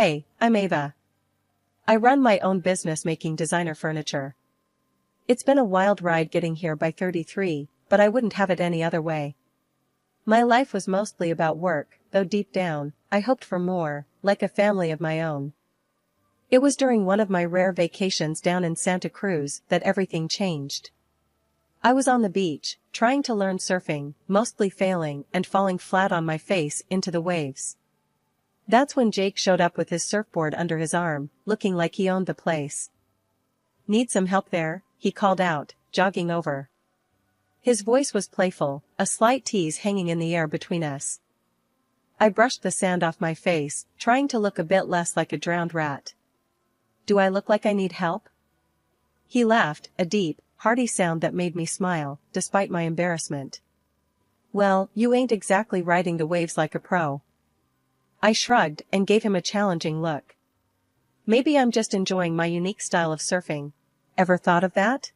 Hey, I'm Ava. I run my own business making designer furniture. It's been a wild ride getting here by 33, but I wouldn't have it any other way. My life was mostly about work, though deep down, I hoped for more, like a family of my own. It was during one of my rare vacations down in Santa Cruz that everything changed. I was on the beach, trying to learn surfing, mostly failing and falling flat on my face into the waves. That's when Jake showed up with his surfboard under his arm, looking like he owned the place. "Need some help there?" he called out, jogging over. His voice was playful, a slight tease hanging in the air between us. I brushed the sand off my face, trying to look a bit less like a drowned rat. "Do I look like I need help?" He laughed, a deep, hearty sound that made me smile, despite my embarrassment. "Well, you ain't exactly riding the waves like a pro." I shrugged and gave him a challenging look. "Maybe I'm just enjoying my unique style of surfing. Ever thought of that?"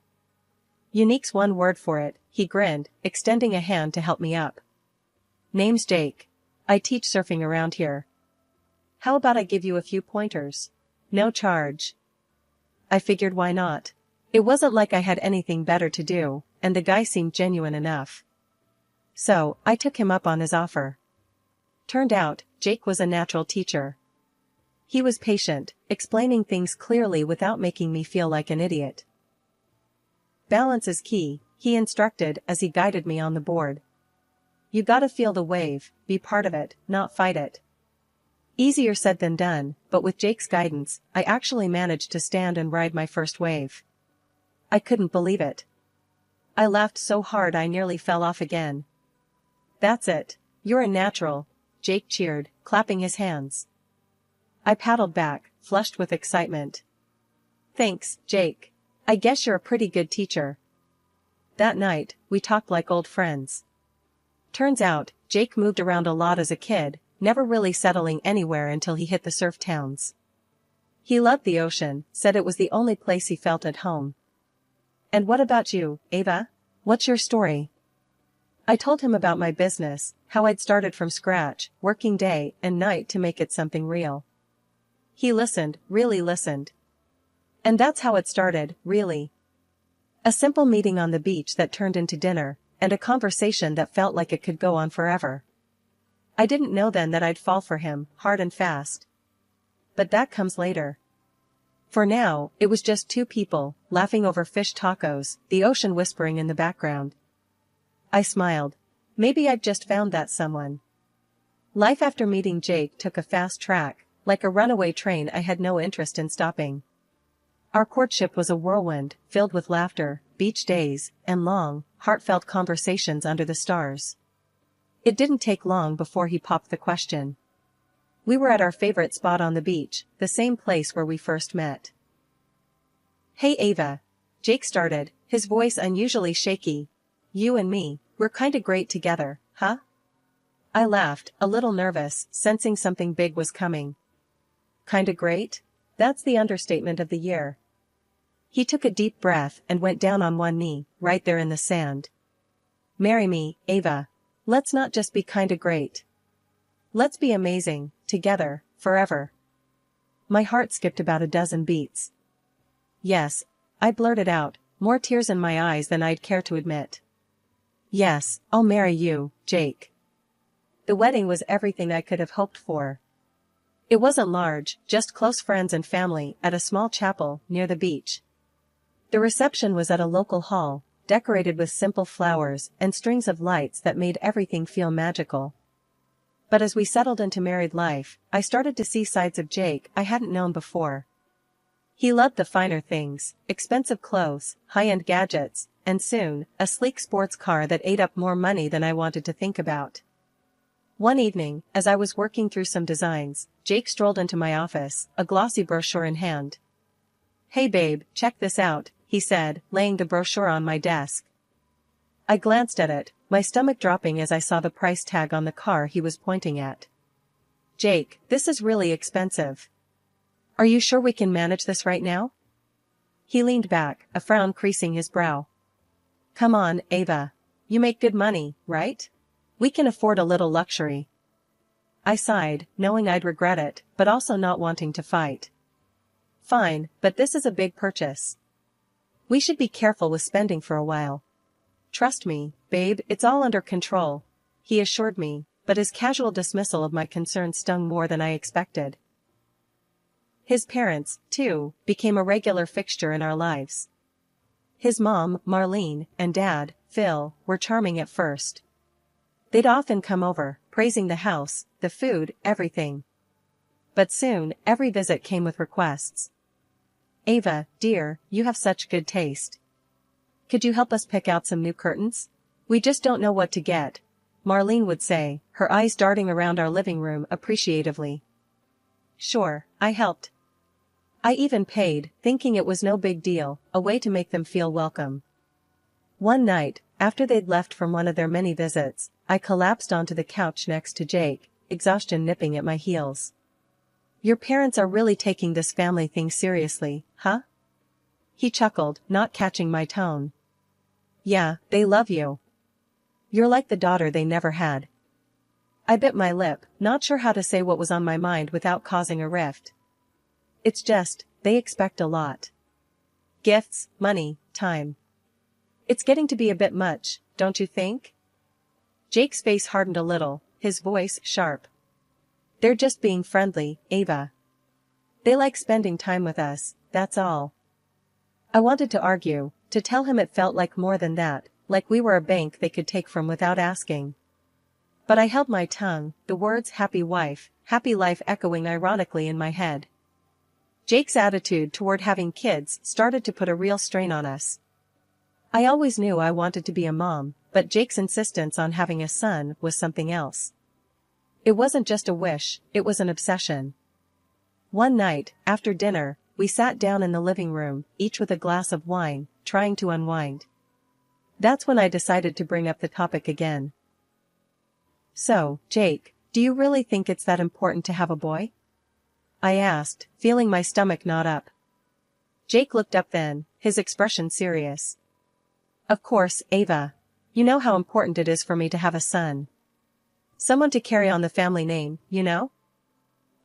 "Unique's one word for it," he grinned, extending a hand to help me up. "Name's Jake. I teach surfing around here. How about I give you a few pointers? No charge." I figured why not. It wasn't like I had anything better to do, and the guy seemed genuine enough. So, I took him up on his offer. Turned out, Jake was a natural teacher. He was patient, explaining things clearly without making me feel like an idiot. "Balance is key," he instructed as he guided me on the board. "You gotta feel the wave, be part of it, not fight it." Easier said than done, but with Jake's guidance, I actually managed to stand and ride my first wave. I couldn't believe it. I laughed so hard I nearly fell off again. "That's it. You're a natural," Jake cheered, clapping his hands. I paddled back, flushed with excitement. "Thanks, Jake. I guess you're a pretty good teacher." That night, we talked like old friends. Turns out, Jake moved around a lot as a kid, never really settling anywhere until he hit the surf towns. He loved the ocean, said it was the only place he felt at home. "And what about you, Ava? What's your story?" I told him about my business, how I'd started from scratch, working day and night to make it something real. He listened, really listened. And that's how it started, really. A simple meeting on the beach that turned into dinner, and a conversation that felt like it could go on forever. I didn't know then that I'd fall for him, hard and fast. But that comes later. For now, it was just two people, laughing over fish tacos, the ocean whispering in the background. I smiled. Maybe I'd just found that someone. Life after meeting Jake took a fast track, like a runaway train I had no interest in stopping. Our courtship was a whirlwind, filled with laughter, beach days, and long, heartfelt conversations under the stars. It didn't take long before he popped the question. We were at our favorite spot on the beach, the same place where we first met. "Hey Ava," Jake started, his voice unusually shaky. "You and me, we're kinda great together, huh?" I laughed, a little nervous, sensing something big was coming. "Kinda great? That's the understatement of the year." He took a deep breath and went down on one knee, right there in the sand. "Marry me, Ava. Let's not just be kinda great. Let's be amazing, together, forever." My heart skipped about a dozen beats. "Yes," I blurted out, more tears in my eyes than I'd care to admit. "Yes, I'll marry you, Jake." The wedding was everything I could have hoped for. It wasn't large, just close friends and family at a small chapel near the beach. The reception was at a local hall, decorated with simple flowers and strings of lights that made everything feel magical. But as we settled into married life, I started to see sides of Jake I hadn't known before. He loved the finer things, expensive clothes, high-end gadgets, and soon, a sleek sports car that ate up more money than I wanted to think about. One evening, as I was working through some designs, Jake strolled into my office, a glossy brochure in hand. "Hey babe, check this out," he said, laying the brochure on my desk. I glanced at it, my stomach dropping as I saw the price tag on the car he was pointing at. "Jake, this is really expensive. Are you sure we can manage this right now?" He leaned back, a frown creasing his brow. "Come on, Ava. You make good money, right? We can afford a little luxury." I sighed, knowing I'd regret it, but also not wanting to fight. Fine, but this is a big purchase. We should be careful with spending for a while. Trust me, babe, it's all under control, he assured me, but his casual dismissal of my concerns stung more than I expected. His parents, too, became a regular fixture in our lives. His mom, Marlene, and dad, Phil, were charming at first. They'd often come over, praising the house, the food, everything. But soon, every visit came with requests. Ava, dear, you have such good taste. Could you help us pick out some new curtains? We just don't know what to get, Marlene would say, her eyes darting around our living room appreciatively. Sure, I helped. I even paid, thinking it was no big deal, a way to make them feel welcome. One night, after they'd left from one of their many visits, I collapsed onto the couch next to Jake, exhaustion nipping at my heels. Your parents are really taking this family thing seriously, huh? He chuckled, not catching my tone. Yeah, they love you. You're like the daughter they never had. I bit my lip, not sure how to say what was on my mind without causing a rift. It's just, they expect a lot. Gifts, money, time. It's getting to be a bit much, don't you think? Jake's face hardened a little, his voice sharp. They're just being friendly, Ava. They like spending time with us, that's all. I wanted to argue, to tell him it felt like more than that, like we were a bank they could take from without asking. But I held my tongue, the words happy wife, happy life echoing ironically in my head. Jake's attitude toward having kids started to put a real strain on us. I always knew I wanted to be a mom, but Jake's insistence on having a son was something else. It wasn't just a wish, it was an obsession. One night, after dinner, we sat down in the living room, each with a glass of wine, trying to unwind. That's when I decided to bring up the topic again. So, Jake, do you really think it's that important to have a boy? I asked, feeling my stomach knot up. Jake looked up then, his expression serious. Of course, Ava. You know how important it is for me to have a son. Someone to carry on the family name, you know?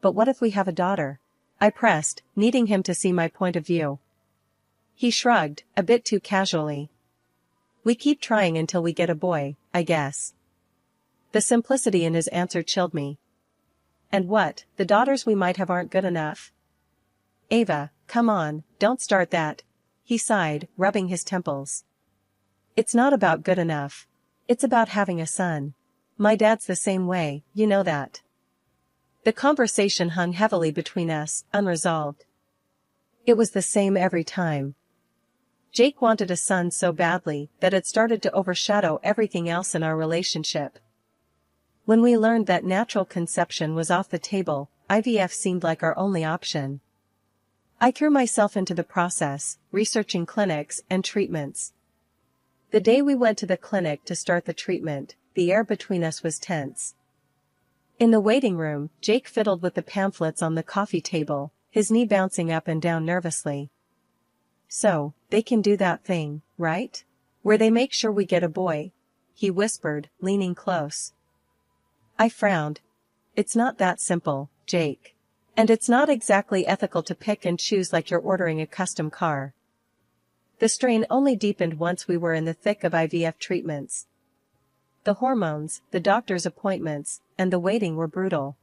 But what if we have a daughter? I pressed, needing him to see my point of view. He shrugged, a bit too casually. We keep trying until we get a boy, I guess. The simplicity in his answer chilled me. And what, the daughters we might have aren't good enough? Ava, come on, don't start that, he sighed, rubbing his temples. It's not about good enough. It's about having a son. My dad's the same way, you know that. The conversation hung heavily between us, unresolved. It was the same every time. Jake wanted a son so badly that it started to overshadow everything else in our relationship. When we learned that natural conception was off the table, IVF seemed like our only option. I threw myself into the process, researching clinics and treatments. The day we went to the clinic to start the treatment, the air between us was tense. In the waiting room, Jake fiddled with the pamphlets on the coffee table, his knee bouncing up and down nervously. So, they can do that thing, right? Where they make sure we get a boy, he whispered, leaning close. I frowned. It's not that simple, Jake. And it's not exactly ethical to pick and choose like you're ordering a custom car. The strain only deepened once we were in the thick of IVF treatments. The hormones, the doctor's appointments, and the waiting were brutal.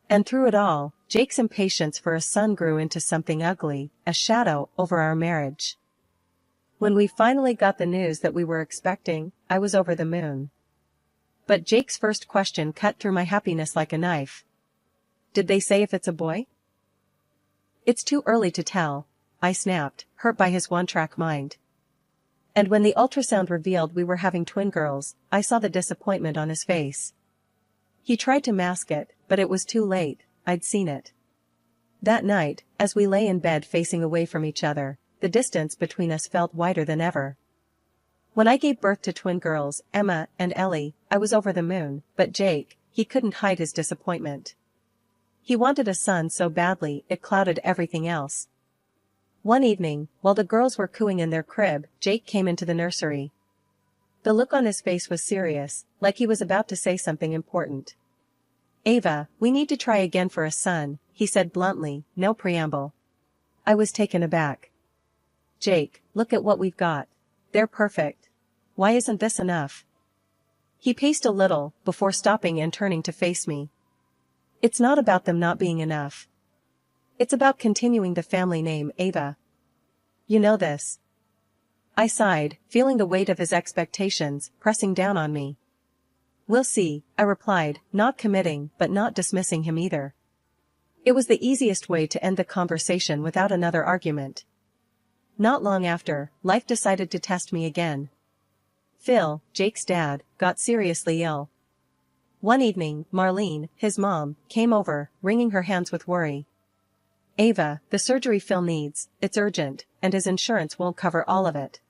And through it all, Jake's impatience for a son grew into something ugly, a shadow over our marriage. When we finally got the news that we were expecting, I was over the moon. But Jake's first question cut through my happiness like a knife. Did they say if it's a boy? It's too early to tell, I snapped, hurt by his one-track mind. And when the ultrasound revealed we were having twin girls, I saw the disappointment on his face. He tried to mask it, but it was too late, I'd seen it. That night, as we lay in bed facing away from each other, the distance between us felt wider than ever. When I gave birth to twin girls, Emma and Ellie, I was over the moon, but Jake, he couldn't hide his disappointment. He wanted a son so badly it clouded everything else. One evening, while the girls were cooing in their crib, Jake came into the nursery. The look on his face was serious, like he was about to say something important. Ava, we need to try again for a son, he said bluntly, no preamble. I was taken aback. Jake, look at what we've got. They're perfect. Why isn't this enough? He paced a little, before stopping and turning to face me. It's not about them not being enough. It's about continuing the family name, Ava. You know this. I sighed, feeling the weight of his expectations pressing down on me. We'll see, I replied, not committing but not dismissing him either. It was the easiest way to end the conversation without another argument. Not long after, life decided to test me again. Phil, Jake's dad, got seriously ill. One evening, Marlene, his mom, came over, wringing her hands with worry. Ava, the surgery Phil needs, it's urgent, and his insurance won't cover all of it.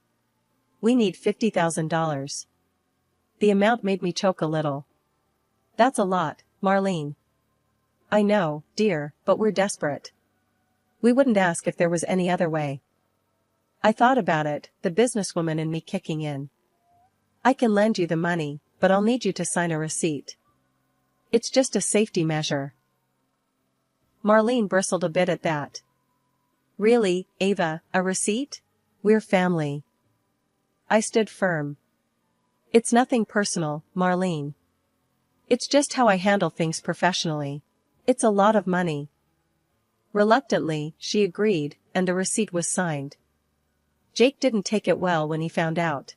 We need $50,000. The amount made me choke a little. That's a lot, Marlene. I know, dear, but we're desperate. We wouldn't ask if there was any other way. I thought about it, the businesswoman in me kicking in. I can lend you the money, but I'll need you to sign a receipt. It's just a safety measure. Marlene bristled a bit at that. Really, Ava, a receipt? We're family. I stood firm. It's nothing personal, Marlene. It's just how I handle things professionally. It's a lot of money. Reluctantly, she agreed, and the receipt was signed. Jake didn't take it well when he found out.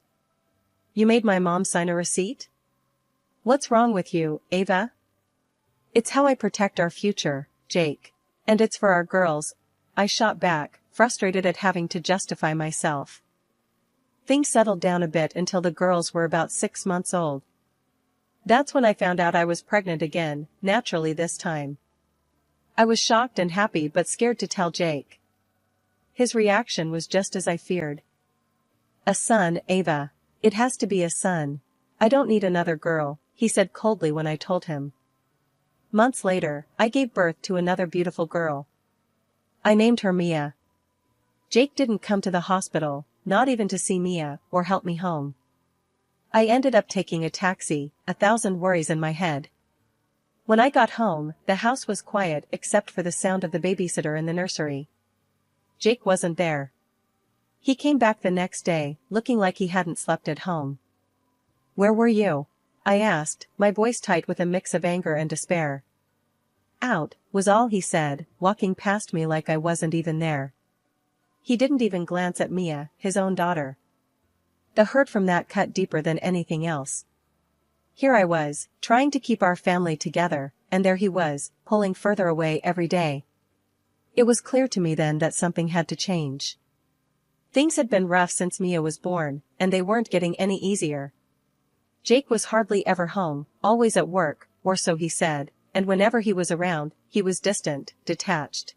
You made my mom sign a receipt? What's wrong with you, Ava? It's how I protect our future, Jake. And it's for our girls. I shot back, frustrated at having to justify myself. Things settled down a bit until the girls were about 6 months old. That's when I found out I was pregnant again, naturally this time. I was shocked and happy but scared to tell Jake. His reaction was just as I feared. A son, Ava. It has to be a son. I don't need another girl, he said coldly when I told him. Months later, I gave birth to another beautiful girl. I named her Mia. Jake didn't come to the hospital, not even to see Mia or help me home. I ended up taking a taxi, 1,000 worries in my head. When I got home, the house was quiet except for the sound of the babysitter in the nursery. Jake wasn't there. He came back the next day, looking like he hadn't slept at home. Where were you? I asked, my voice tight with a mix of anger and despair. Out, was all he said, walking past me like I wasn't even there. He didn't even glance at Mia, his own daughter. The hurt from that cut deeper than anything else. Here I was, trying to keep our family together, and there he was, pulling further away every day. It was clear to me then that something had to change. Things had been rough since Mia was born, and they weren't getting any easier. Jake was hardly ever home, always at work, or so he said, and whenever he was around, he was distant, detached.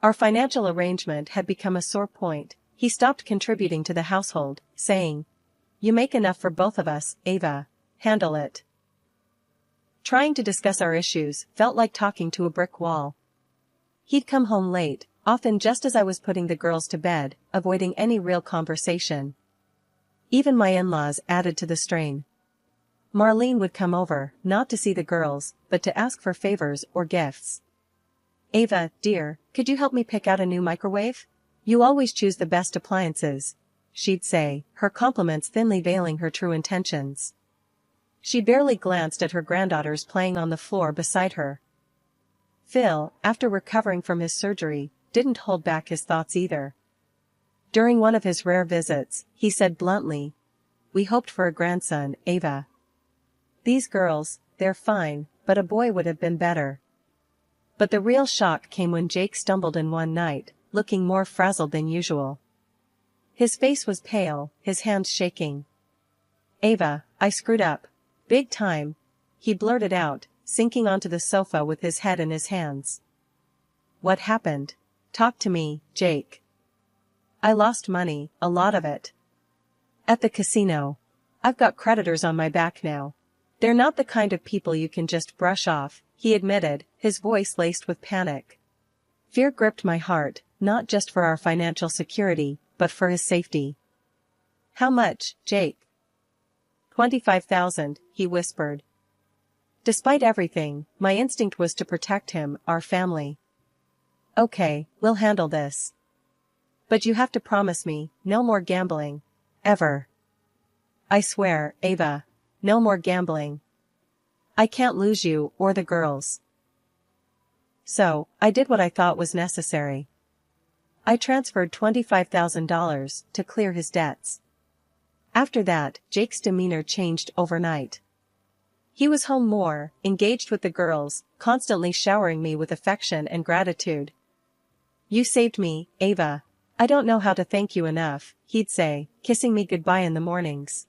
Our financial arrangement had become a sore point. He stopped contributing to the household, saying, "You make enough for both of us, Ava. Handle it." Trying to discuss our issues felt like talking to a brick wall. He'd come home late, often just as I was putting the girls to bed, avoiding any real conversation. Even my in-laws added to the strain. Marlene would come over, not to see the girls, but to ask for favors or gifts. "Ava, dear, could you help me pick out a new microwave? You always choose the best appliances," she'd say, her compliments thinly veiling her true intentions. She barely glanced at her granddaughters playing on the floor beside her. Phil, after recovering from his surgery, didn't hold back his thoughts either. During one of his rare visits, he said bluntly, "We hoped for a grandson, Ava. These girls, they're fine, but a boy would have been better." But the real shock came when Jake stumbled in one night, looking more frazzled than usual. His face was pale, his hands shaking. "Ava, I screwed up. Big time," he blurted out, sinking onto the sofa with his head in his hands. "What happened? Talk to me, Jake." "I lost money, a lot of it. At the casino. I've got creditors on my back now. They're not the kind of people you can just brush off," he admitted, his voice laced with panic. Fear gripped my heart, not just for our financial security, but for his safety. "How much, Jake?" 25,000, he whispered. Despite everything, my instinct was to protect him, our family. Okay, we'll handle this. But you have to promise me, no more gambling. Ever. I swear, Ava. No more gambling. I can't lose you, or the girls. So, I did what I thought was necessary. I transferred $25,000 to clear his debts. After that, Jake's demeanor changed overnight. He was home more, engaged with the girls, constantly showering me with affection and gratitude. You saved me, Ava. I don't know how to thank you enough, he'd say, kissing me goodbye in the mornings.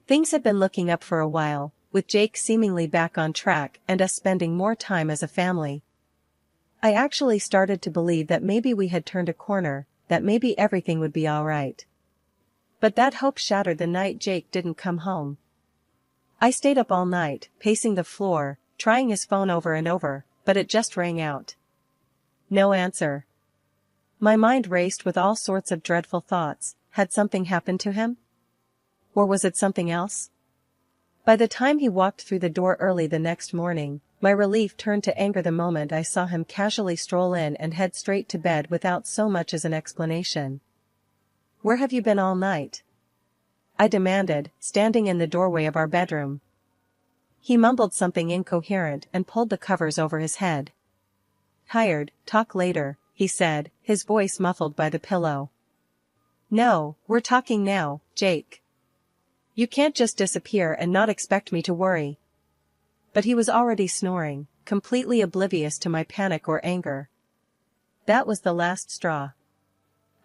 Things had been looking up for a while, with Jake seemingly back on track and us spending more time as a family. I actually started to believe that maybe we had turned a corner, that maybe everything would be alright. But that hope shattered the night Jake didn't come home. I stayed up all night, pacing the floor, trying his phone over and over, but it just rang out. No answer. My mind raced with all sorts of dreadful thoughts. Had something happened to him? Or was it something else? By the time he walked through the door early the next morning, my relief turned to anger the moment I saw him casually stroll in and head straight to bed without so much as an explanation. Where have you been all night? I demanded, standing in the doorway of our bedroom. He mumbled something incoherent and pulled the covers over his head. Tired, talk later, he said, his voice muffled by the pillow. No, we're talking now, Jake. You can't just disappear and not expect me to worry. But he was already snoring, completely oblivious to my panic or anger. That was the last straw.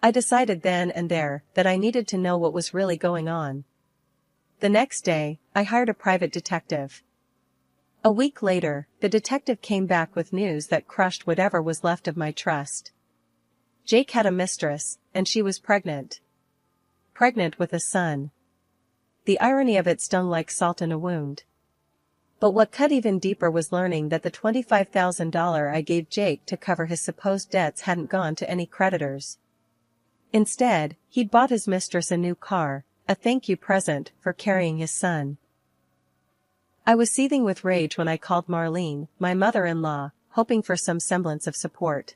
I decided then and there that I needed to know what was really going on. The next day, I hired a private detective. A week later, the detective came back with news that crushed whatever was left of my trust. Jake had a mistress, and she was pregnant. Pregnant with a son. The irony of it stung like salt in a wound. But what cut even deeper was learning that the $25,000 I gave Jake to cover his supposed debts hadn't gone to any creditors. Instead, he'd bought his mistress a new car, a thank you present for carrying his son. I was seething with rage when I called Marlene, my mother-in-law, hoping for some semblance of support.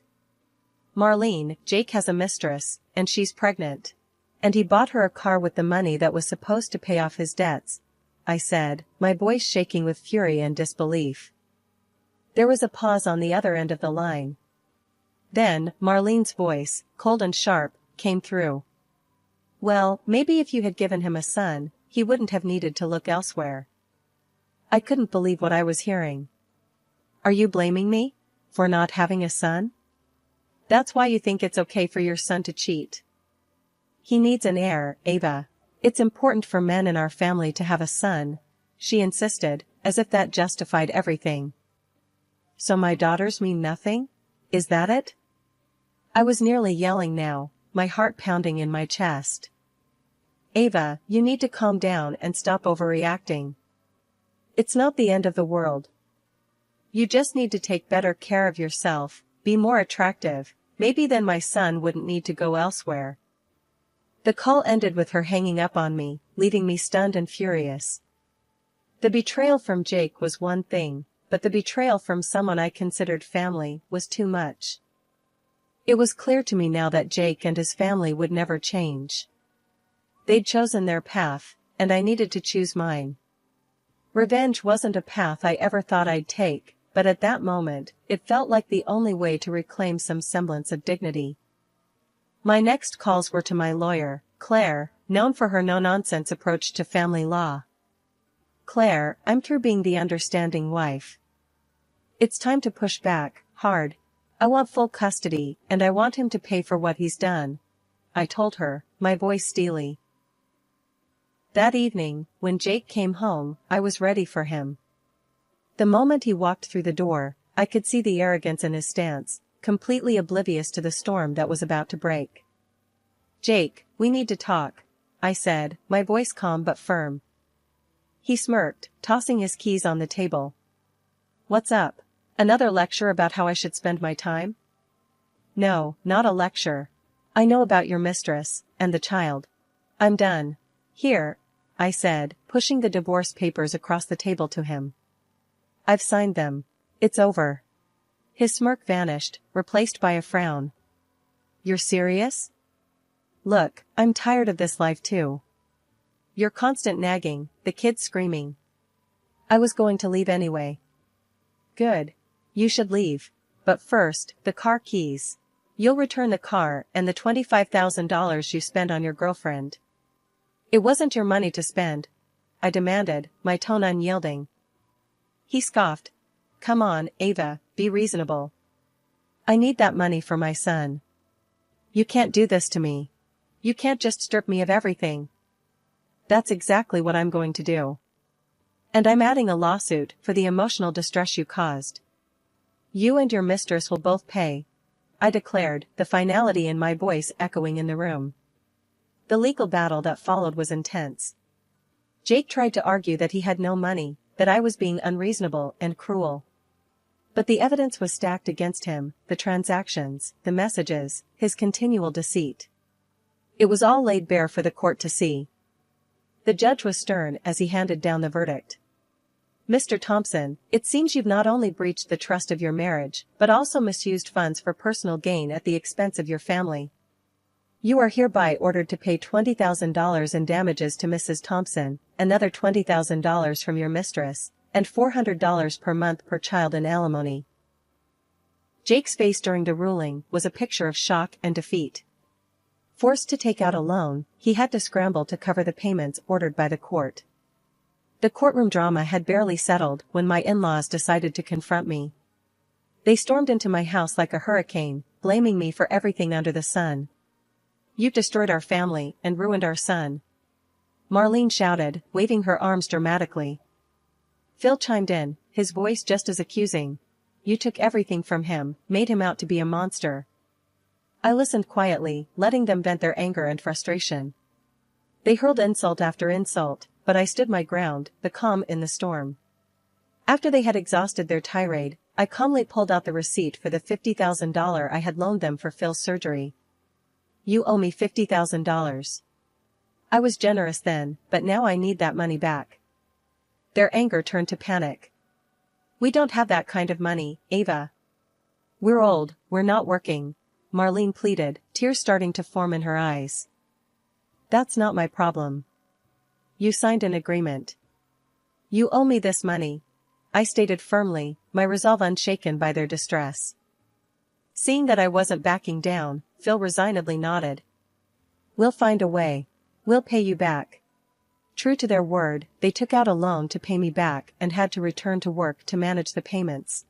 Marlene, Jake has a mistress, and she's pregnant. And he bought her a car with the money that was supposed to pay off his debts, I said, my voice shaking with fury and disbelief. There was a pause on the other end of the line. Then, Marlene's voice, cold and sharp, came through. Well, maybe if you had given him a son, he wouldn't have needed to look elsewhere. I couldn't believe what I was hearing. Are you blaming me? For not having a son? That's why you think it's okay for your son to cheat? He needs an heir, Ava. It's important for men in our family to have a son, she insisted, as if that justified everything. So my daughters mean nothing? Is that it? I was nearly yelling now, my heart pounding in my chest. Ava, you need to calm down and stop overreacting. It's not the end of the world. You just need to take better care of yourself, be more attractive, maybe then my son wouldn't need to go elsewhere. The call ended with her hanging up on me, leaving me stunned and furious. The betrayal from Jake was one thing, but the betrayal from someone I considered family was too much. It was clear to me now that Jake and his family would never change. They'd chosen their path, and I needed to choose mine. Revenge wasn't a path I ever thought I'd take, but at that moment, it felt like the only way to reclaim some semblance of dignity. My next calls were to my lawyer, Claire, known for her no-nonsense approach to family law. Claire, I'm through being the understanding wife. It's time to push back, hard. I want full custody, and I want him to pay for what he's done, I told her, my voice steely. That evening, when Jake came home, I was ready for him. The moment he walked through the door, I could see the arrogance in his stance, completely oblivious to the storm that was about to break. Jake, we need to talk, I said, my voice calm but firm. He smirked, tossing his keys on the table. What's up? Another lecture about how I should spend my time? No, not a lecture. I know about your mistress, and the child. I'm done. Here, I said, pushing the divorce papers across the table to him. I've signed them. It's over. His smirk vanished, replaced by a frown. You're serious? Look, I'm tired of this life too. Your constant nagging, the kids screaming. I was going to leave anyway. Good. You should leave. But first, the car keys. You'll return the car and the $25,000 you spent on your girlfriend. It wasn't your money to spend, I demanded, my tone unyielding. He scoffed. Come on, Ava, be reasonable. I need that money for my son. You can't do this to me. You can't just strip me of everything. That's exactly what I'm going to do. And I'm adding a lawsuit for the emotional distress you caused. You and your mistress will both pay, I declared, the finality in my voice echoing in the room. The legal battle that followed was intense. Jake tried to argue that he had no money, that I was being unreasonable and cruel. But the evidence was stacked against him, the transactions, the messages, his continual deceit. It was all laid bare for the court to see. The judge was stern as he handed down the verdict. Mr. Thompson, it seems you've not only breached the trust of your marriage, but also misused funds for personal gain at the expense of your family. You are hereby ordered to pay $20,000 in damages to Mrs. Thompson, another $20,000 from your mistress, and $400 per month per child in alimony. Jake's face during the ruling was a picture of shock and defeat. Forced to take out a loan, he had to scramble to cover the payments ordered by the court. The courtroom drama had barely settled when my in-laws decided to confront me. They stormed into my house like a hurricane, blaming me for everything under the sun. You've destroyed our family and ruined our son, Marlene shouted, waving her arms dramatically. Phil chimed in, his voice just as accusing. You took everything from him, made him out to be a monster. I listened quietly, letting them vent their anger and frustration. They hurled insult after insult, but I stood my ground, the calm in the storm. After they had exhausted their tirade, I calmly pulled out the receipt for the $50,000 I had loaned them for Phil's surgery. You owe me $50,000. I was generous then, but now I need that money back. Their anger turned to panic. We don't have that kind of money, Ava. We're old, we're not working, Marlene pleaded, tears starting to form in her eyes. That's not my problem. You signed an agreement. You owe me this money, I stated firmly, my resolve unshaken by their distress. Seeing that I wasn't backing down, Phil resignedly nodded. We'll find a way. We'll pay you back. True to their word, they took out a loan to pay me back and had to return to work to manage the payments.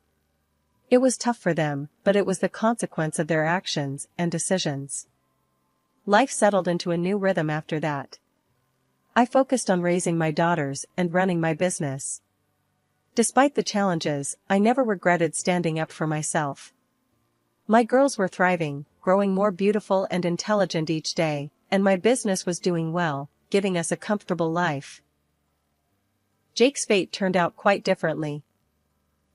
It was tough for them, but it was the consequence of their actions and decisions. Life settled into a new rhythm after that. I focused on raising my daughters and running my business. Despite the challenges, I never regretted standing up for myself. My girls were thriving, growing more beautiful and intelligent each day, and my business was doing well, giving us a comfortable life. Jake's fate turned out quite differently.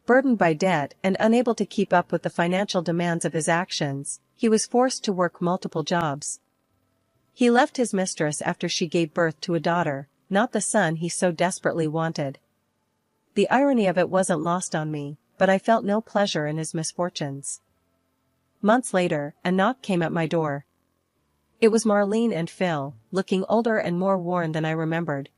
Burdened by debt and unable to keep up with the financial demands of his actions, he was forced to work multiple jobs. He left his mistress after she gave birth to a daughter, not the son he so desperately wanted. The irony of it wasn't lost on me, but I felt no pleasure in his misfortunes. Months later, a knock came at my door. It was Marlene and Phil, looking older and more worn than I remembered.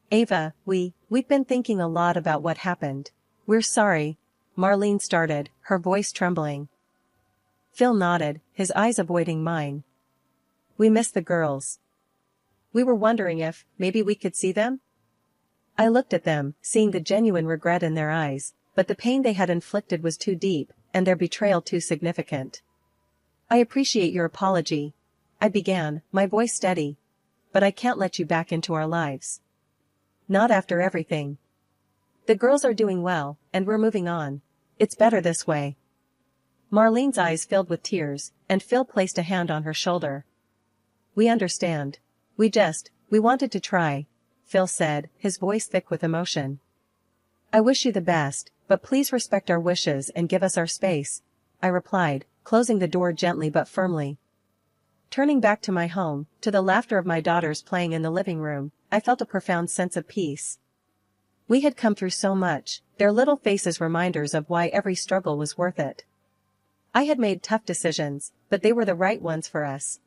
Ava, we've been thinking a lot about what happened. We're sorry, Marlene started, her voice trembling. Phil nodded, his eyes avoiding mine. We miss the girls. We were wondering if, maybe we could see them? I looked at them, seeing the genuine regret in their eyes, but the pain they had inflicted was too deep, and their betrayal too significant. I appreciate your apology, I began, my voice steady. But I can't let you back into our lives. Not after everything. The girls are doing well, and we're moving on. It's better this way. Marlene's eyes filled with tears, and Phil placed a hand on her shoulder. We understand. We wanted to try, Phil said, his voice thick with emotion. I wish you the best, but please respect our wishes and give us our space, I replied, closing the door gently but firmly. Turning back to my home, to the laughter of my daughters playing in the living room, I felt a profound sense of peace. We had come through so much, their little faces reminders of why every struggle was worth it. I had made tough decisions, but they were the right ones for us.